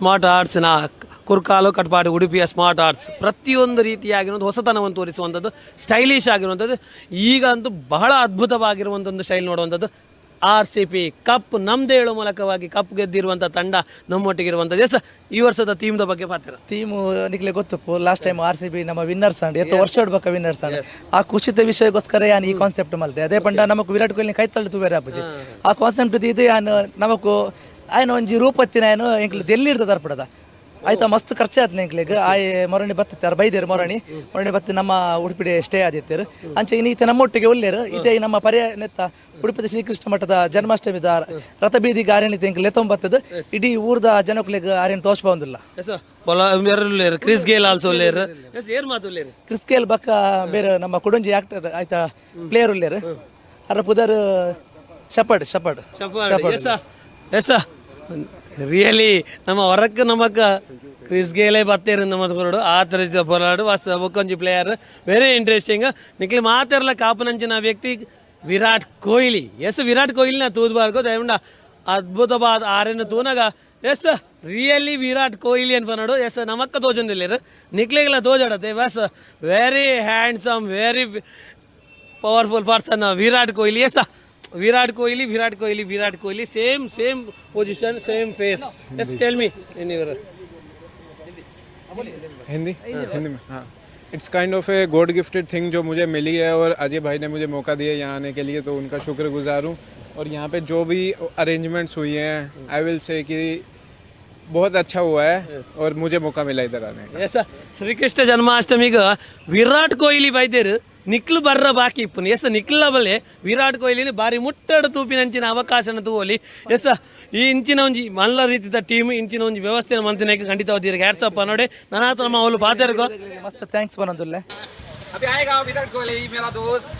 Smart ಆರ್ಟ್ಸ್ನ Kurkalu Katpadi ಉಡುಪಿಯ smart arts ಪ್ರತಿಯೊಂದು ರೀತಿಯಾಗಿರುವಂಥ ಹೊಸತನವನ್ನು ತೋರಿಸುವಂಥದ್ದು, stylish ಆಗಿರುವಂಥದ್ದು, ಈಗ ಅಂತೂ ಬಹಳ ಅದ್ಭುತವಾಗಿರುವಂಥ ಒಂದು ಸ್ಟೈಲ್ ನೋಡುವಂಥದ್ದು. RCB ಕಪ್ ನಮ್ಮದೇ ಹೇಳೋ ಮೂಲಕವಾಗಿ ಕಪ್ ಗೆದ್ದಿರುವಂಥ ತಂಡ ನಮ್ಮೊಟ್ಟಿಗಿರುವಂಥದ್ದು. ಎಸ್, ಈ ವರ್ಷದ ಥೀಮ್ದ ಬಗ್ಗೆ ಪಾತ್ರ ಥೀಮು ನಿಕ್ಲೆ ಗೊತ್ತು. ಲಾಸ್ಟ್ ಟೈಮ್ RCB ನಮ್ಮ ವಿನ್ನರ್ಸ್ ಅಂಡ್ ಎತ್ತು ವರ್ಷ ಹೊಡ್ಬೇಕ ವಿನ್ನರ್ಸ್ ಅಂಡ್ ಆ ಖುಷಿತ ವಿಷಯಕ್ಕೋಸ್ಕರ ಯಾನ್ ಈ ಕಾನ್ಸೆಪ್ಟ್ ಮಲ್ತೆ ಅದೇ ಪಂಡ ನಮಕ್ ವಿರಾಟ್ ಕೊಹ್ಲಿ ಕೈ ತಳ್ಳು ಬೇರೆ ಅಪ್ಪಜಿ ಆ ಕಾನ್ಸೆಪ್ಟ್ ಇದು ಯಾನು ನಮಕು ಆಯ್ನ ಒಂಜಿ ರೂಪತ್ತಿನ ಏನು ಎಂಕ್ಲು ದೆಲ್ಲಿಡ್ದ ತರ್ಪಡದ ಆಯ್ತಾ ಮಸ್ತ್ ಖರ್ಚು ಆಯ್ತು ಎಂಕ್ಲಿಗೆ ಆಯ್ ಮೊರಣಿ ಬತ್ತಿತ್ತಾರ ಬೈದೇರು ಮೊರಣಿ ಬತ್ತಿ ನಮ್ಮ ಉಡುಪಿಡೆ ಸ್ಟೇ ಆದಿತ್ತೇರು ಅಂಚೆ ಇನ್ನೀತ ನಮ್ಮೊಟ್ಟಿಗೆ ಒಲ್ಲೇರು ಇದೇ ನಮ್ಮ ಪರ್ಯ ನೆತ್ತ ಉಡುಪಿ ಶ್ರೀಕೃಷ್ಣ ಮಠದ ಜನ್ಮಾಷ್ಟಮಿದ ರಥಬೀದಿಗೆ ಆರ್ಯಣಿತ ಎಂಕ್ಲು ಎತ್ತೊಂಬತ್ತದ ಇಡೀ ಊರ್ದ ಜನಕ್ಲಿಗೆ ಆರ್ಯನ್ ತೋರ್ಸ್ ಬಂದಿಲ್ಲ. Chris Gayle also Chris Gayle ಬಕ್ಕ ಬೇರೆ ನಮ್ಮ ಕುಡಂಜಿ ಆಕ್ಟರ್ ಆಯ್ತಾ ಪ್ಲೇಯರ್ ಉಲ್ಲೇರು ಅರ ಪುದರ್ ಶಪರ್ಡ್ ಶಪರ್ಡ್ ರಿಯಲಿ ನಮ್ಮ ಹೊರಕ್ಕೆ ನಮಕ್ಕೆ ಕ್ರಿಸ್ ಗೇಲೇ ಬತ್ತೇರು ನಮ್ಮ ಕೊರಡು ಆ ಥರ ಪೊರಾಡು ಒಕ್ಕೊಂಜಿ ಪ್ಲೇಯರ್ ವೆರಿ ಇಂಟ್ರೆಸ್ಟಿಂಗ್ ನಿಕ್ಲಿ ಮಾತಾರಲ್ಲ ಕಾಪನಂಚಿನ ವ್ಯಕ್ತಿ ವಿರಾಟ್ ಕೊಹ್ಲಿ. ಎಸ್, ವಿರಾಟ್ ಕೊಹ್ಲಿನ ತೂದ್ಬಾರ್ದು ದಯವಿಟ್ಟು ಅದ್ಭುತವಾದ ಆರೇನು ತೂನಾಗ ಎಸ್ ರಿಯಲಿ ವಿರಾಟ್ ಕೊಹ್ಲಿ ಅನ್ಪನಾಡು. ಎಸ್, ನಮಕ್ಕ ತೋಜೊಂದಿಲ್ಲ ನಿಕ್ಲಿಗೆಲ್ಲ ತೋಜಾಡತ್ತೆ. ಬಸ್ very handsome, very powerful person Virat Kohli. Yes, Virat Kohli same position same face. Yes, tell me in your Hindi में. हाँ, it's kind of a god gifted thing जो मुझे मिली है और अजय भाई ने मुझे मौका दिया यहाँ आने के लिए, तो उनका शुक्रगुजार हूँ. और यहाँ पे जो भी अरेंजमेंट्स हुई हैं आई विल से कि बहुत अच्छा हुआ है और मुझे मौका मिला इधर आने का. यस, ಶ್ರೀಕೃಷ್ಣ ಜನ್ಮಾಷ್ಟಮಿಗೆ ವಿರಾಟ್ ಕೊಹ್ಲಿ ಬೈದೇರು ನಿಕ್ಲು ಬರ್ರ ಬಾಕಿ ಇಪ್ಪು. ಎಸ್, ನಿಕ್ಲ ಬಲ್ಲೆ ವಿರಾಟ್ ಕೊಹ್ಲಿನ ಬಾರಿ ಮುಟ್ಟಡ ತೂಪಿನಂಚಿನ ಅವಕಾಶನ ತೂವಲಿ. ಎಸ್, ಈ ಇಂಚಿನ ಒಂಜಿ ಮಲ್ಲ ರೀತಿಯ ಟೀಮ್ ಇಂಚಿನ ಒಂಜಿ ವ್ಯವಸ್ಥೆನ ಮಂತಿನಾಗ ಖಂಡಿತ ಓದಿರಿಗೆ ಹ್ಯಾಟ್ಸಪ್ ನೋಡಿ ನನ್ನ ಹತ್ರ ನಮ್ಮ ಅವಳು ಪಾತೆರ್ಗೋ ಮಸ್ತ್ ಥ್ಯಾಂಕ್ಸ್ ಬನ್ನದುಲ್ಲೆ. अभी आएगा विराट कोहली मेरा दोस्त.